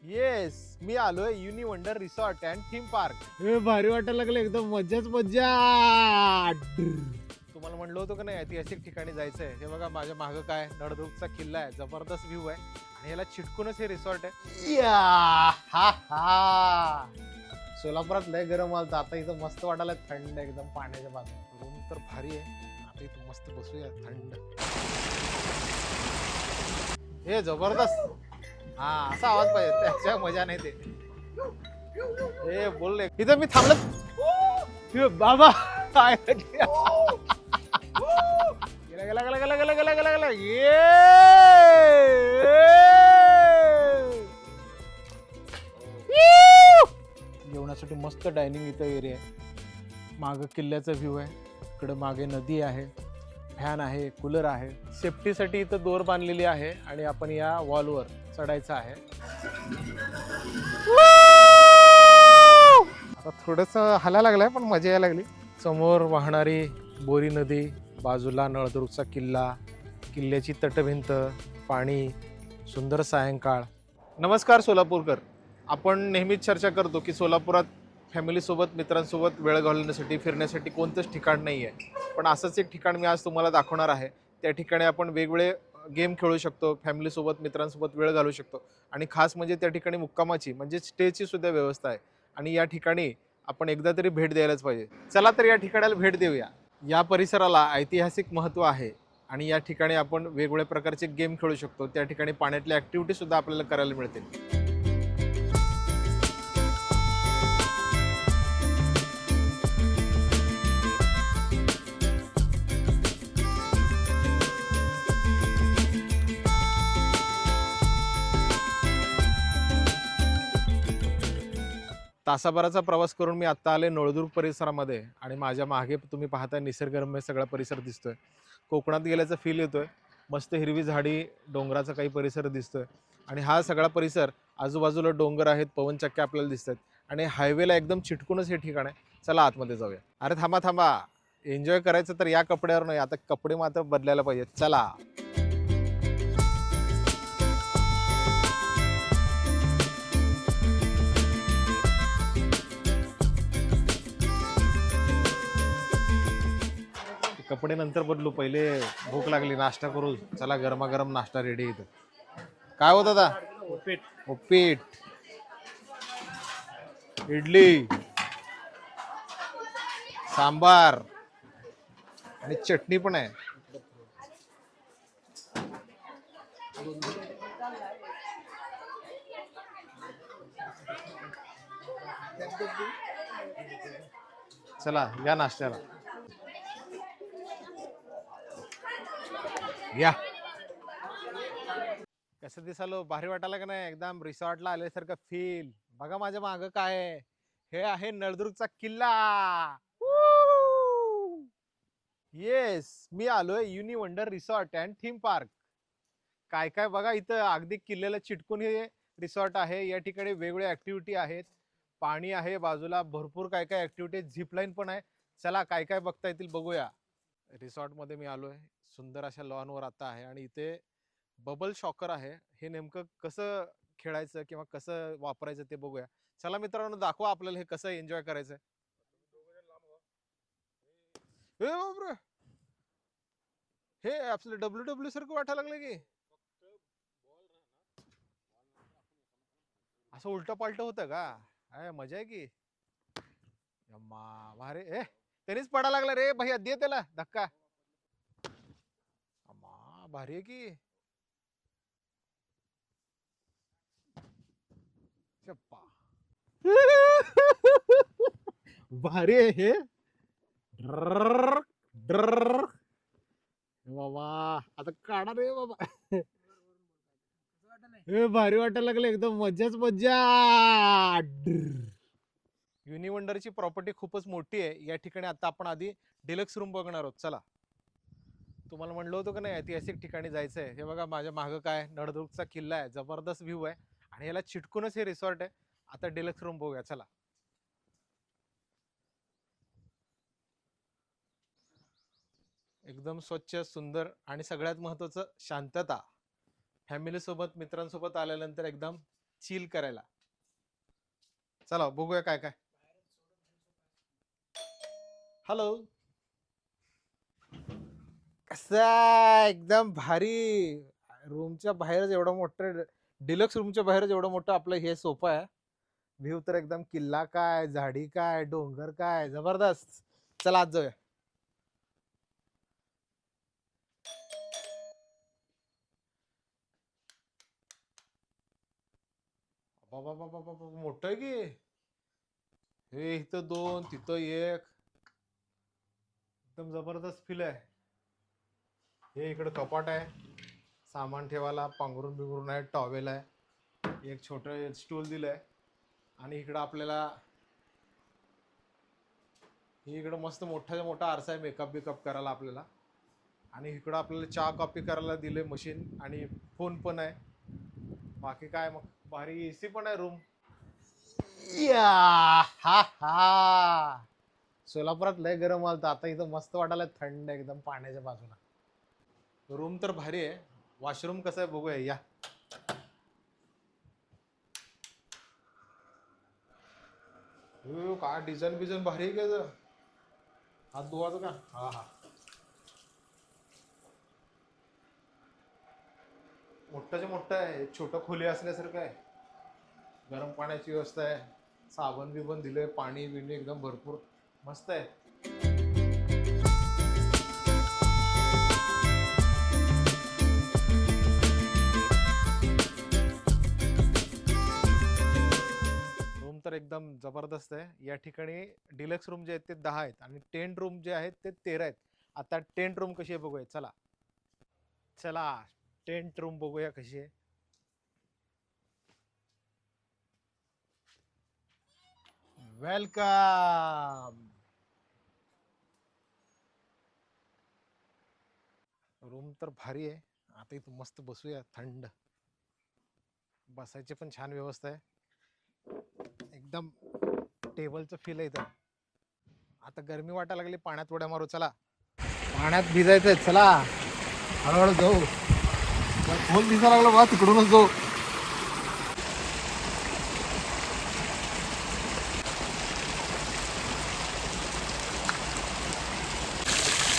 Yes, मी आलोय युनिवंडर resort and theme park. हे भारी वाटायला लागलं, एकदम मज्जाच मज्जा. तुम्हाला म्हणलं होतं का नाही ऐतिहासिक ठिकाणी जायचंय. हे बघा माझ्या मागं काय नळदुर्गचा किल्ला आहे, जबरदस्त व्ह्यू आहे आणि याला चिटकूनच हे रिसॉर्ट आहे. या हा हा, सोलापुरात लय गरम आलं, आता इथं मस्त वाटायला, थंड एकदम पाण्याच्या बाजूला. रूम तर भारी आहे, आता इथं मस्त बसूया थंड. हे जबरदस्त. हा, असा आवाज पाहिजे, त्याच्या मजा नाही ते. हे बोलले इथं मी थांबलो बाबा. गेला गेला गेला गेला गेला गेला गेला गेला ये. जेवणासाठी मस्त डायनिंग इथं एरिया आहे. मागं किल्ल्याचा व्ह्यू आहे, इकडे मागे नदी आहे, फॅन आहे, कूलर आहे. सेफ्टीसाठी इथं दोर बांधलेली आहे आणि आपण या वॉलवर चढायचं आहे. आता थोडस हालायला लागलंय पण मजा यायला लागली. समोर वाहणारी बोरी नदी, बाजूला नळदुर्गचा किल्ला, किल्ल्याची तटभिंत, पाणी, सुंदर सायंकाळ. नमस्कार सोलापूरकर. आपण नेहमीच चर्चा करतो की सोलापुरात फॅमिलीसोबत, मित्रांसोबत वेळ घालवण्यासाठी, फिरण्यासाठी कोणतंच ठिकाण नाही आहे. पण असंच एक ठिकाण मी आज तुम्हाला दाखवणार आहे. त्या ठिकाणी आपण वेगवेगळे गेम खेळू शकतो, फॅमिलीसोबत, मित्रांसोबत वेळ घालवू शकतो आणि खास म्हणजे त्या ठिकाणी मुक्कामाची म्हणजे स्टेची सुद्धा व्यवस्था आहे. आणि या ठिकाणी आपण एकदा तरी भेट द्यायलाच पाहिजे. चला तर या ठिकाणाला भेट देऊया. या परिसराला ऐतिहासिक महत्त्व आहे आणि या ठिकाणी आपण वेगवेगळ्या प्रकारचे गेम खेळू शकतो. त्या ठिकाणी पाण्यातल्या ॲक्टिव्हिटी सुद्धा आपल्याला करायला मिळतील. तासाभराचा प्रवास करून मी आत्ता आले नळदुर्ग परिसरामध्ये आणि माझ्या मागे तुम्ही पाहताय निसर्गरम्य सगळा परिसर दिसतोय. कोकणात गेल्याचा फील येतोय. मस्त हिरवी झाडी, डोंगराचा काही परिसर दिसतोय आणि हा सगळा परिसर, आजूबाजूला डोंगर आहेत, पवनचक्क्या आपल्याला दिसत आहेत आणि हायवेला एकदम चिटकूनच हे ठिकाण आहे. चला आतमध्ये जाऊया. अरे थांबा थांबा, एन्जॉय करायचं तर या कपड्यावर नाही, आता कपडे मात्र बदलायला पाहिजेत. चला. कपडे नंतर बदलू, पहिले भूक लागली, नाश्ता करू. चला, गरमागरम नाश्ता रेडी इथं. काय होत आता? उपीट, इडली, सांबार आणि चटणी पण आहे. चला या नाश्त्याला या. कसं दिसालो, भारी वाटायला का नाही? एकदम रिसॉर्टला आल्यासारखं फील. बघा माझ्या मागं काय आहे, हे आहे नळदुर्गचा किल्ला. येस, मी आलोय युनिवंडर रिसॉर्ट अँड थीम पार्क. काय काय बघा इथं, अगदी किल्ल्याला चिटकून हे रिसॉर्ट आहे. या ठिकाणी वेगवेगळ्या ऍक्टिव्हिटी आहेत, पाणी आहे बाजूला, भरपूर काय काय ऍक्टिव्हिटी, झिपलाईन पण आहे. चला काय काय बघता येतील बघूया. रिसॉर्ट मध्ये मी आलोय, सुंदर अशा लॉनवर आता आहे आणि इथे बबल शॉकर आहे. हे नेमकं कसं खेळायचं किंवा कसं वापरायचं ते बघूया. चला मित्रांनो, दाखवा आपल्याला हे कसं एन्जॉय करायचं. ए बापरे, हे आपलं WWE सारखं वाटायला लागलं की. असं उलट पालट होतं का? अरे मजा आहे की. यम्मा, भारी. त्यानेच पडा लागला रे भैया, दे त्याला धक्का. अम्मा, भारी आहे की. चप्पा. भारी आहे हे. ड्रर, ड्रर. बाबा आता काढा रे बाबा. हे भारी वाटायला लागलं, एकदम मज्जाच मज्जा. युनिवंडरची प्रॉपर्टी खूपच मोठी आहे. या ठिकाणी आता आपण आधी डिलक्स रूम बघणार आहोत. चला. तुम्हाला म्हणलं होतं का नाही ऐतिहासिक ठिकाणी जायचंय. हे बघा माझ्या मागं काय नळदुर्गचा किल्ला आहे, जबरदस्त व्ह्यू आहे आणि याला चिटकूनच हे रिसॉर्ट आहे. आता डिलक्स रूम बघूया. चला. एकदम स्वच्छ, सुंदर आणि सगळ्यात महत्त्वाचं शांतता. फॅमिली सोबत, मित्रांसोबत आल्यानंतर एकदम चिल करायला. चला बघूया काय काय. हॅलो. कसा एकदम भारी. रूमच्या बाहेरच एवढं मोठं, डिलक्स रूमच्या बाहेरच एवढं मोठं आपलं हे सोफा आहे. व्ह्यू तर एकदम किल्ला काय, झाडी काय, डोंगर काय, जबरदस्त. चला आज जाऊया. बाबा बाबा बाबा मोठं आहे की. हे इथं 2 तिथं 1. एकदम जबरदस्त फील आहे. हे इकडे कपाट आहे, सामान ठेवायला, पांघरून बिंघरून आहे, टॉवेल आहे, एक छोटं स्टूल दिलंय. आणि इकडं आपल्याला इकडं मस्त मोठा मोठा आरसा आहे मेकअप बिकअप करायला आपल्याला. आणि इकडं आपल्याला चहा कॉफी करायला दिले मशीन, आणि फोन पण आहे. बाकी काय मग भारी एसी पण आहे रूम. या हा हा. सोलापुरात लय गरम आलतं, आता इथं मस्त वाटायला थंड एकदम पाण्याच्या बाजूला. रूम तर भारी आहे. वॉशरूम कसं आहे बघूया या. काय डिझाईन बिझाईन भारी आहे का. हात धुवायचं का. हा हा. मोठ्याच्या मोठं आहे, छोटं खोली असल्यासारखं आहे. गरम पाण्याची व्यवस्था आहे, साबण बिबन दिले, पाणी बिणी एकदम भरपूर मस्त आहे. रूम तर एकदम जबरदस्त आहे. या ठिकाणी डिलक्स रूम जे आहेत ते 10 आहेत आणि टेंट रूम जे आहेत ते 13 आहेत. आता टेंट रूम कशी आहे बघूया. चला चला टेंट रूम बघूया कशी आहे. वेलकम. रूम तर भारी आहे. आता इथं मस्त बसूया, थंड बसायची पण छान व्यवस्था आहे. एकदम टेबलचं फील आहे इथं. आता गरमी वाटायला लागली, पाण्यात उड्या मारू. चला पाण्यात भिजायचंय. चला हळूहळू जाऊ. खोल दिसायला लागलं बा, तिकडूनच जाऊ.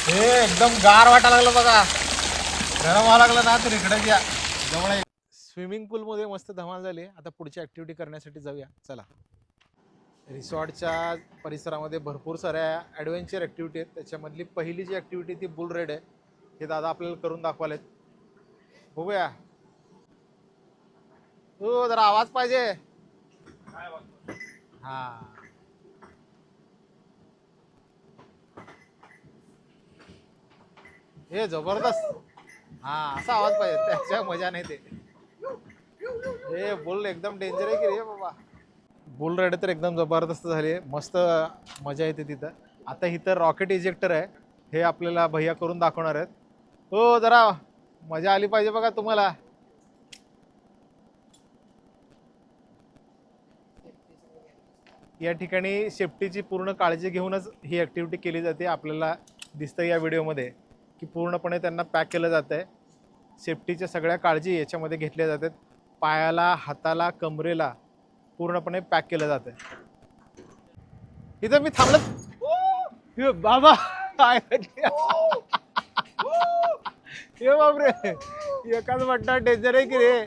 हे एकदम गार वाटायला लागलं बघा. गरम व्हायला लागलं ना तर इकडे या जवळ. स्विमिंग पूल मध्ये मस्त धमाल झाली. आता पुढची ऍक्टिव्हिटी करण्यासाठी जाऊया. चला. रिसॉर्टच्या परिसरामध्ये भरपूर साऱ्या ॲडव्हेंचर ॲक्टिव्हिटी आहेत. त्याच्यामधली पहिली जी ॲक्टिव्हिटी ती बुल राईड आहे. हे दादा आपल्याला करून दाखवालेत. बघूया. हो जरा आवाज पाहिजे. हा. हे जबरदस्त. हा असा आवाज पाहिजे, त्याच्या मजा नाही ते. हे बुल एकदम डेंजर आहे की रे बाबा. बुल राईड तर एकदम जबरदस्त झाली, मस्त मजा येते तिथं. आता इथं रॉकेट इजेक्टर आहे, हे आपल्याला भैया करून दाखवणार आहेत. हो जरा मजा आली पाहिजे बघा तुम्हाला. या ठिकाणी सेफ्टीची पूर्ण काळजी घेऊनच ही ऍक्टिव्हिटी केली जाते. आपल्याला दिसतं या व्हिडिओमध्ये की पूर्णपणे त्यांना पॅक केलं जातं आहे. सेफ्टीच्या सगळ्या काळजी याच्यामध्ये घेतल्या जातात. पायाला, हाताला, कमरेला पूर्णपणे पॅक केलं जातं. इथं मी थांबलं बाबा. काय हे बापरे, एकाच वाटतं डेंजर आहे की रे.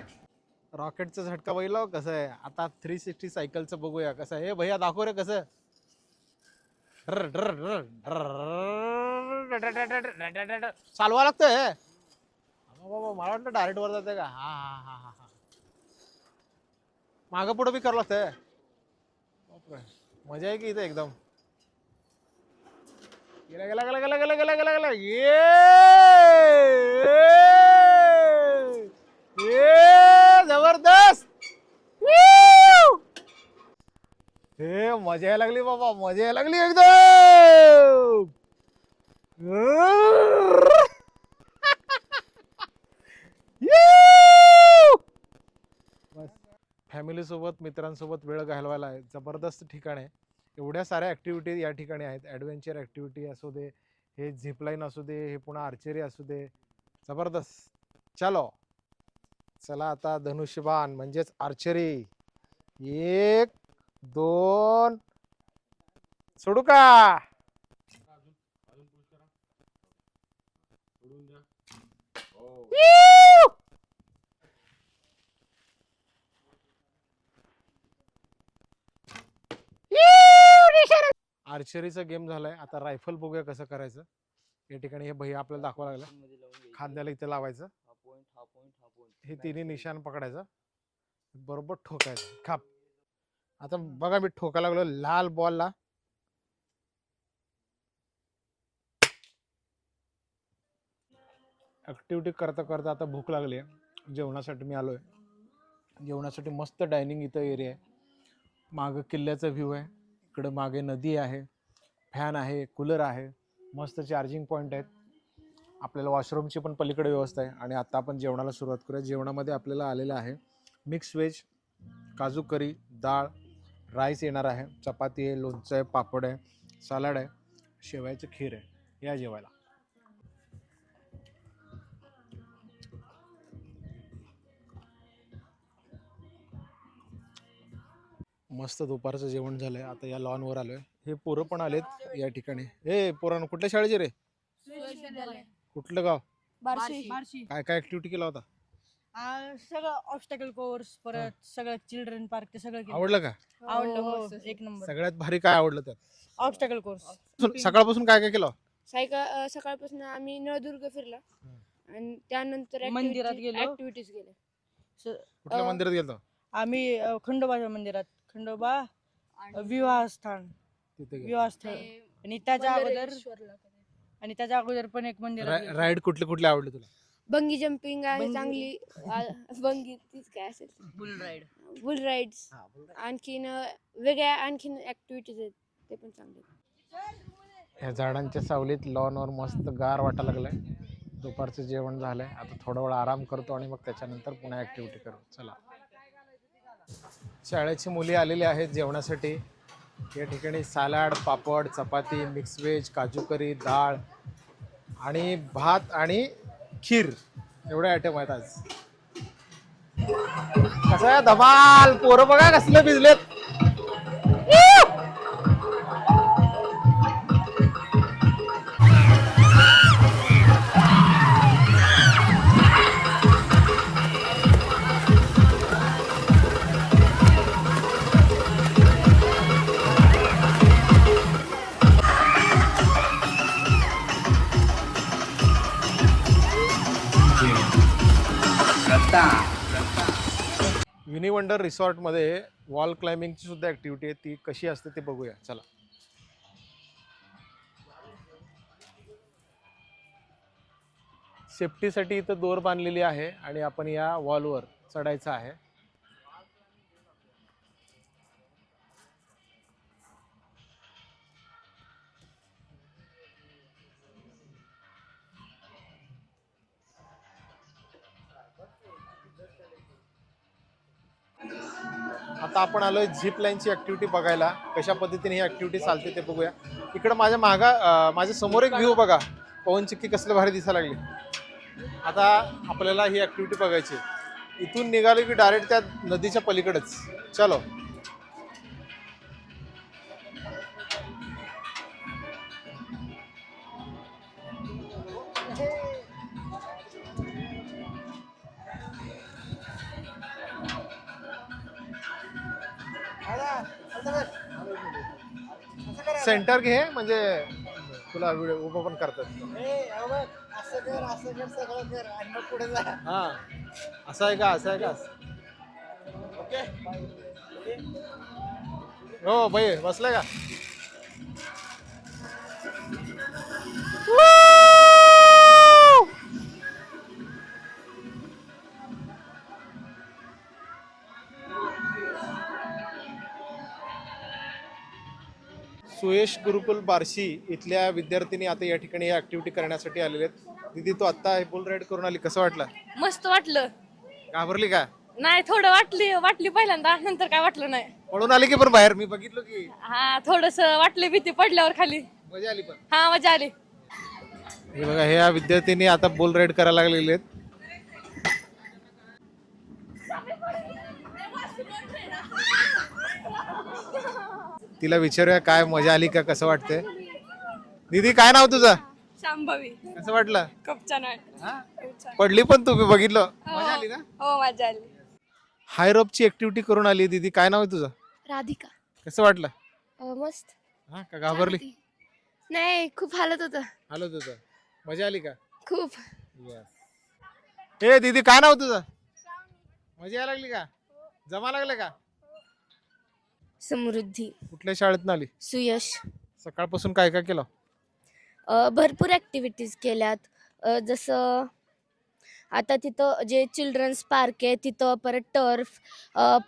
रॉकेटचा झटका बघितला कसं आहे. आता 360 सायकलचं बघूया कसं आहे. हे भैया दाखव रे कसं. चालवा लागतंय. बाबा मला वाटलं डायरेक्ट वर जाते का. हा हा हा हा हा. मागं पुढं बी करावं लागतंय. मजा आहे की इथं एकदम. गेला गेला गेला गेला गेला गेला गेला गेला. ये जबरदस्त. हे मजा यायला लागली बाबा, मजा यायला लागली एकदम. बस फॅमिली सोबत, मित्रांसोबत वेळ घालवायला जबरदस्त ठिकाण आहे. एवढ्या साऱ्या ऍक्टिव्हिटी या ठिकाणी आहेत. ॲडव्हेंचर ऍक्टिव्हिटी असू दे, हे झिपलाईन असू दे, हे पुन्हा आर्चरी असू दे, जबरदस्त. चलो चला आता धनुष्यबाण म्हणजेच आर्चरी. 1 2 सोडू का? आर्चरीचा गेम झालाय. आता रायफल बघूया कसं करायचं. या ठिकाणी हे भैया आपल्याला दाखवा लागला. खांद्याला इथे लावायचं, हे तिन्ही निशाण पकडायचं, बरोबर ठोकायचं खाप. आता बघा मी ठोका लागलो लाल बॉलला. ऍक्टिव्हिटी करता करता आता भूक लागली आहे. जेवणासाठी मी आलोय. जेवणासाठी मस्त डायनिंग इथं एरिया आहे. मागं किल्ल्याचा व्ह्यू आहे, इकडं मागे नदी आहे, फॅन आहे, कूलर आहे, मस्त चार्जिंग पॉईंट आहेत. आपल्याला वॉशरूमची पण पलीकडे व्यवस्था आहे. आणि आता आपण जेवणाला सुरुवात करूया. जेवणामध्ये आपल्याला आलेलं आहे मिक्स व्हेज, काजू करी, डाळ, राईस येणार आहे, चपाती आहे, लोणचं आहे, पापड आहे, सलाड आहे, शेवयाचं खीर आहे. या जेवायला. मस्त दुपारचं जेवण झालंय. आता या लॉनवर आलोय. हे पोरं पण आलेत या ठिकाणी. हे पोरांनो कुठल्या शाळेचे रे? कुठलं गाव? बार्शी. काय काय ऍक्टिव्हिटी केला होता? सगळं ऑब्स्टॅकल कोर्स, परत सगळं चिल्ड्रन पार्क ते सगळं केलं. आवडलं का? आवडलं हो, एक नंबर. सगळ्यात भारी काय आवडलं त्यात? Obstacle course. सकाळपासून काय काय केलं? सकाळपासून आम्ही नळदुर्ग फिरला आणि त्यानंतर मंदिरात गेलो. ऍक्टिव्हिटीज गेले. कुठल्या मंदिरात गेलो? आम्ही खंडोबाच्या मंदिरात, खंडोबा विवाहस्थान, तिथे गेलो. विवाहस्थळ. आणि त्याच्या अगोदर पण एक मंदिर आहे. राईड कुठले कुठले आवडले तुला? बंगी जम्पिंग आहे बंगी- चांगली. बंगी तीच काय असेल, बुल राईड्स, आणखीन वेगळ्या आणखीन ऍक्टिव्हिटीज आहेत ते पण चांगले. या झाडांच्या सावलीत लॉनवर मस्त गार वाटायला लागलाय. दुपारचं जेवण झालंय. आता थोडा वेळ आराम करतो आणि मग त्याच्यानंतर पुन्हा ऍक्टिव्हिटी करू. चला. शाळेची मुली आलेली आहेत जेवणासाठी. या ठिकाणी सॅलड, पापड, चपाती, मिक्स व्हेज, काजू करी, डाळ आणि भात आणि खीर एवढे आयटम आहेत आज. कसं आहे धमाल. पोरं बघा कसले भिजलेत. विनी वंडर रिसॉर्टमध्ये वॉल क्लाइम्बिंगची सुद्धा ऍक्टिव्हिटी आहे. ती कशी असते ते बघूया. चला. सेफ्टीसाठी इथं दोर बांधलेली आहे आणि आपण या वॉलवर चढायचं आहे. आता आपण आलोय झिप लाईनची ऍक्टिव्हिटी बघायला. कशा पद्धतीने ही ऍक्टिव्हिटी चालते ते बघूया. इकडं माझ्या समोर एक व्ह्यू बघा. पवन चक्की कसले भारी दिसायला लागली. आता आपल्याला ही ऍक्टिव्हिटी बघायची. इथून निघालो की डायरेक्ट त्या नदीच्या पलीकडेच. चलो. सेंटर घे म्हणजे तुला व्हिडिओ उभं पण करतात. हा असं आहे का? असं आहे का? हो बाई बसलाय का? सुयश गुरुकुल बार्शी इथल्या विद्यार्थिनी आता या ठिकाणी ऍक्टिव्हिटी करण्यासाठी आलेले आहेत. दीदी तू आता बुल राईड करून आली, कसं वाटलं? मस्त वाटलं. घाबरली का? नाही, थोडं वाटली पहिल्यांदा, नंतर काय वाटलं नाही. पळून आली की पण बाहेर मी बघितलं की. हा, थोडस वाटली भीती पडल्यावर खाली. मजा आली पण. हा, मजा आली. हे बघा, हे या विद्यार्थ्यांनी आता बुल राईड करायला लागलेले आहेत. तिला विचारूया काय मजा आली का, कसं वाटतंय. दीदी काय नाव तुझं? शांभवी. कसं वाटलं? खूप छान वाटलं. पडली पण तुम्ही बघितलं, मजा आली ना? हो मजा आली. हाय रोपची ऍक्टिव्हिटी करून आली दीदी. काय नाव आहे तुझं? राधिका. कसं वाटलं? मस्त. हा का घाबरली? नाही, खूप हालत होतं. आलो तुझं, मजा आली का? खूप. ए दीदी काय नाव तुझं? मजा यायला लागली का? जमा लागले का? समृद्धी. कुठल्या शाळेतून आली? सुयश. सकाळपासून काय काय केलं? भरपूर ॲक्टिव्हिटीज केल्यात. जसं आता तिथं जे चिल्ड्रन्स पार्क आहे तिथं, परत टर्फ,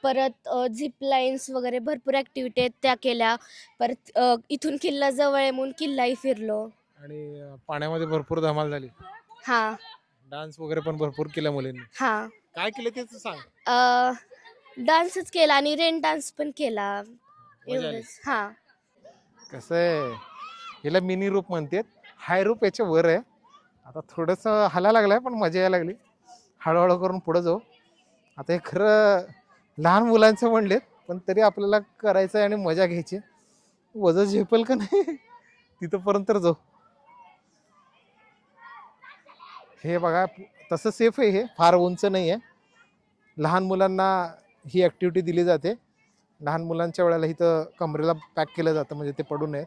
परत झिप लाईन्स वगैरे भरपूर ॲक्टिव्हिटी आहेत त्या केल्या. परत इथून किल्ला जवळ आहे म्हणून किल्लाही फिरलो. आणि पाण्यामध्ये भरपूर धमाल झाली. हां डान्स वगैरे पण भरपूर केल्या मुलींनी. हां. काय केलं तेच सांग. डान्सच केला आणि रेन डान्स पण केला. आली? एवढंच. हां. कसं आहे, हिला मिनी रूप म्हणतात, हाय रूप याच्या वर आहे. आता थोडंसं हाला लागलंय पण मजा यायला लागली. हळूहळू करून पुढे जाऊ. आता हे खरं लहान मुलांचं म्हणलेत, पण तरी आपल्याला करायचं आहे आणि मजा घ्यायची. वजन झेपेल का नाही तिथंपर्यंत तर जाऊ. हे बघा तसं सेफ आहे, हे फार उंच नाही आहे. लहान मुलांना ही ॲक्टिव्हिटी दिली जाते. लहान मुलांच्या वेळेला इथं कमरेला पॅक केलं जातं म्हणजे ते पडू नये.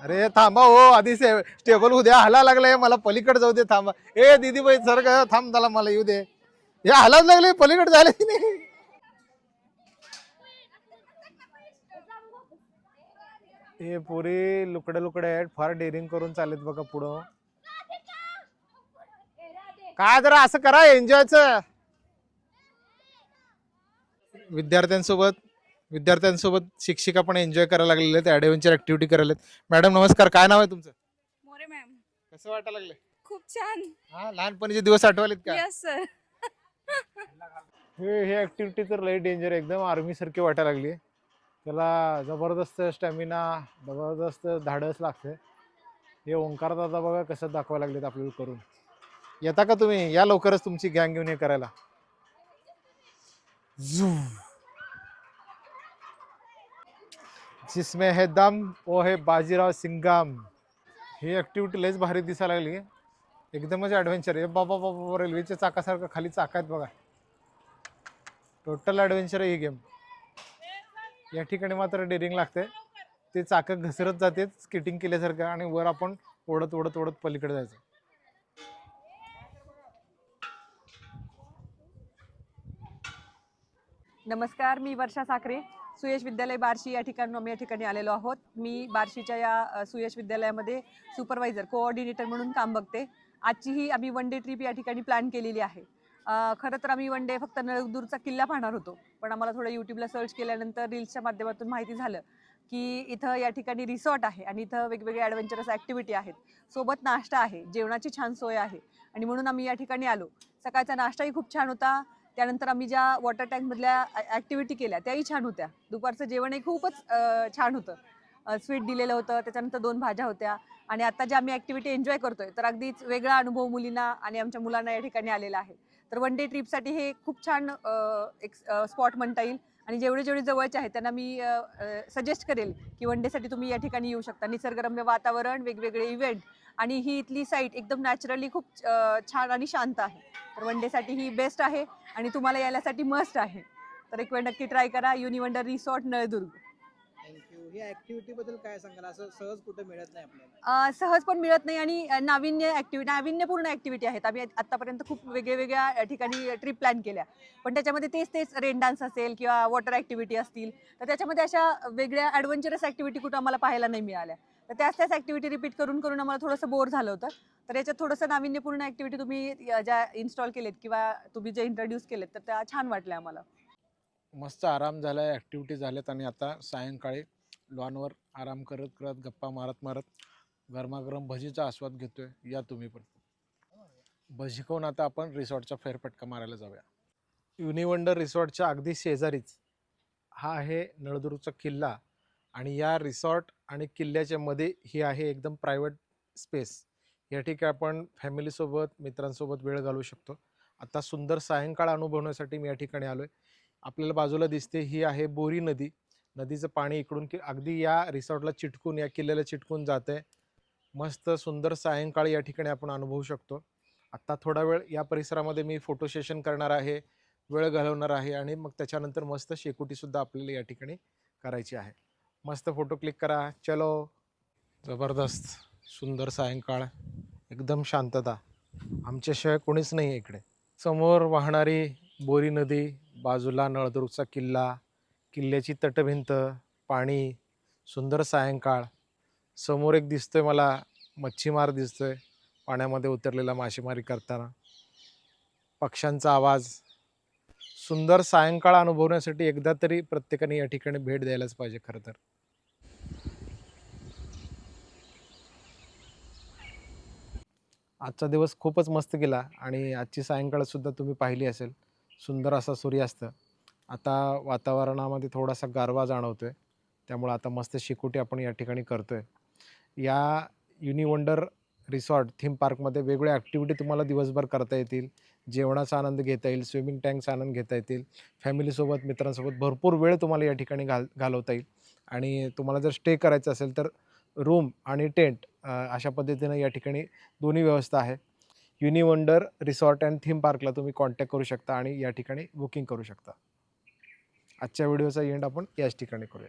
अरे थांबा हो, आधी स्टेबल होऊ द्या. हाला लागलंय, मला पलीकडे जाऊ दे. थांबा. ए दीदी बाई सर का थांब, झाला मला येऊ दे. या हालाच लागले, पलीकडे झाले की नाही. हे पोरी लुकडे लुकडे आहेत, फार डेअरिंग करून चालेत बघा पुढं. काय जरा असं करा एन्जॉयच. विद्यार्थ्यांसोबत शिक्षिका पण एन्जॉय करायला लागलेले आहेत, ॲडव्हेंचर ॲक्टिव्हिटी करायला. मॅडम नमस्कार, काय नाव आहे तुमचं? मोरे मॅम. कसं वाटायला लागले? खूप छान. हा लहानपणीचे दिवस आठवलेत का? Yes sir. हे ऍक्टिव्हिटी तर लई डेंजर, एकदम आर्मी सारखी वाटायला लागली. त्याला जबरदस्त स्टॅमिना, जबरदस्त धाडस लागते. हे ओंकार दादा बघा कसं दाखवायला लागलेत आपल्याला करून. येता का तुम्ही? या लवकरच तुमची गँग घेऊन हे करायला. जिसमें है दम वो है बाजीराव सिंघम. ही ऍक्टिव्हिटी लयच भारी दिसायला लागली, एकदमच ॲडव्हेंचर आहे. बाबा बाबा, रेल्वेच्या चाकासारखं खाली चाक आहेत बघा. टोटल ॲडव्हेंचर आहे ही गेम. या ठिकाणी मात्र डेअरिंग लागते. ते चाकं घसरत जाते स्केटिंग केल्यासारखं आणि वर आपण ओढत ओढत ओढत पलीकडे जायचं. नमस्कार, मी वर्षा साखरे. सुयश विद्यालय बार्शी या ठिकाणी आलेलो आहोत. मी बार्शीच्या या सुयश विद्यालयामध्ये सुपरवायझर कोऑर्डिनेटर म्हणून काम बघते. आजची ही आम्ही वन डे ट्रिप या ठिकाणी प्लॅन केलेली आहे. खरं तर आम्ही वन डे फक्त नळदूरचा किल्ला पाहणार होतो, पण आम्हाला थोडं यूट्यूबला सर्च केल्यानंतर रील्सच्या माध्यमातून माहिती झालं की इथं या ठिकाणी रिसॉर्ट आहे आणि इथं वेगवेगळ्या ॲडव्हेंचरस ॲक्टिव्हिटी आहेत. सोबत नाश्ता आहे, जेवणाची छान सोय आहे आणि म्हणून आम्ही या ठिकाणी आलो. सकाळचा नाश्ताही खूप छान होता. त्यानंतर आम्ही ज्या वॉटर टँकमधल्या ॲक्टिव्हिटी केल्या त्याही छान होत्या. दुपारचं जेवणही खूपच छान होतं. स्वीट दिलेलं होतं, त्याच्यानंतर 2 भाज्या होत्या आणि आता ज्या आम्ही ॲक्टिव्हिटी एन्जॉय करतोय तर अगदीच वेगळा अनुभव मुलींना आणि आमच्या मुलांना या ठिकाणी आलेला आहे. तर वन डे ट्रिपसाठी हे खूप छान एक स्पॉट म्हणता येईल आणि जेवढे जवळचे आहेत त्यांना मी सजेस्ट करेल की वन डेसाठी तुम्ही या ठिकाणी येऊ शकता. निसर्गरम्य वातावरण, वेगवेगळे इव्हेंट आणि ही इथली साईट एकदम नॅचरली खूप छान आणि शांत आहे. तर वन डेसाठी ही बेस्ट आहे आणि तुम्हाला यायसाठी मस्ट आहे. तर एक वेळ नक्की ट्राय करा. युनिवंडर रिसॉर्ट नळदुर्ग. थँक्यू. ही ऍक्टिव्हिटी बद्दल काय सांगाल? असं सहज कुठे मिळत नाही आपल्याला. सहज पण मिळत नाही आणि नाविन्यपूर्ण ॲक्टिव्हिटी आहेत. आम्ही आत्तापर्यंत खूप वेगवेगळ्या ठिकाणी ट्रिप प्लॅन केल्या, पण त्याच्यामध्ये तेच रेन डान्स असेल किंवा वॉटर ॲक्टिव्हिटी असतील तर त्याच्यामध्ये अशा वेगळ्या ॲडव्हेंचरस ॲक्टिव्हिटी कुठं आम्हाला पाहायला नाही मिळाल्या. तर त्याच ॲक्टिव्हिटी रिपीट करून आम्हाला थोडंसं बोर झालं होतं. तर याच्यात थोडंसं नाविन्यपूर्ण ॲक्टिव्हिटी तुम्ही ज्या इन्स्टॉल केलेत किंवा तुम्ही जे इंट्रोड्यूस केलेत तर त्या छान वाटल्या आम्हाला. मस्त आराम झालाय, ॲक्टिव्हिटी झाल्यात आणि आता सायंकाळी लॉनवर आराम करत करत गप्पा मारत गरमागरम भजीचा आस्वाद घेतोय. या तुम्ही पण. भजी खाऊन आता आपण रिसॉर्टचा फेरफटका मारायला जाऊया. युनिवंडर रिसॉर्टच्या अगदी शेजारीच हा आहे नळदुर्गचा किल्ला आणि या रिसॉर्ट आणि किल्ल्याच्या मध्ये ही आहे एकदम प्रायव्हेट स्पेस. या ठिकाणी आपण फॅमिलीसोबत मित्रांसोबत वेळ घालवू शकतो. आता सुंदर सायंकाळ अनुभवण्यासाठी मी या ठिकाणी आलोय. आपल्याला बाजूला दिसते ही आहे बोरी नदी. नदीचं पाणी इकडून की अगदी या रिसॉर्टला चिटकून, या किल्ल्याला चिटकून जाते. मस्त सुंदर सायंकाळ या ठिकाणी आपण अनुभवू शकतो. आत्ता थोडा वेळ या परिसरामध्ये मी फोटो सेशन करणार आहे, वेळ घालवणार आहे आणि मग त्याच्यानंतर मस्त शेकोटीसुद्धा आपल्याला या ठिकाणी करायची आहे. मस्त फोटो क्लिक करा. चलो. जबरदस्त सुंदर सायंकाळ, एकदम शांतता. आमच्याशिवाय कोणीच नाही आहे इकडे. समोर वाहणारी बोरी नदी, बाजूला नळदुर्गचा किल्ला, किल्ल्याची तटभिंत, पाणी, सुंदर सायंकाळ. समोर एक दिसतोय मला मच्छीमार दिसतोय पाण्यामध्ये उतरलेला मासेमारी करताना. पक्ष्यांचा आवाज. सुंदर सायंकाळ अनुभवण्यासाठी एकदा तरी प्रत्येकाने या ठिकाणी भेट द्यायलाच पाहिजे खरं तर. आजचा दिवस खूपच मस्त गेला आणि आजची सायंकाळसुद्धा तुम्ही पाहिली असेल. सुंदर असा सूर्यास्त. आता वातावरणामध्ये थोडासा गारवा जाणवतोय, त्यामुळं आता मस्त शेकोटी आपण या ठिकाणी करतोय. या युनिवंडर रिसॉर्ट थीम पार्कमध्ये वेगवेगळ्या ॲक्टिव्हिटी तुम्हाला दिवसभर करता येतील. जेवणाचा आनंद घेता येईल, स्विमिंग टँकचा आनंद घेता येतील. फॅमिलीसोबत, मित्रांसोबत भरपूर वेळ तुम्हाला या ठिकाणी घालवता येईल. आणि तुम्हाला जर स्टे करायचं असेल तर रूम आणि टेंट अशा पद्धतीनं या ठिकाणी दोन्ही व्यवस्था आहे. युनिवंडर रिसॉर्ट अँड थीम पार्कला तुम्ही कॉन्टॅक्ट करू शकता आणि या ठिकाणी बुकिंग करू शकता. आजच्या व्हिडिओचा एंड आपण याच ठिकाणी करूया.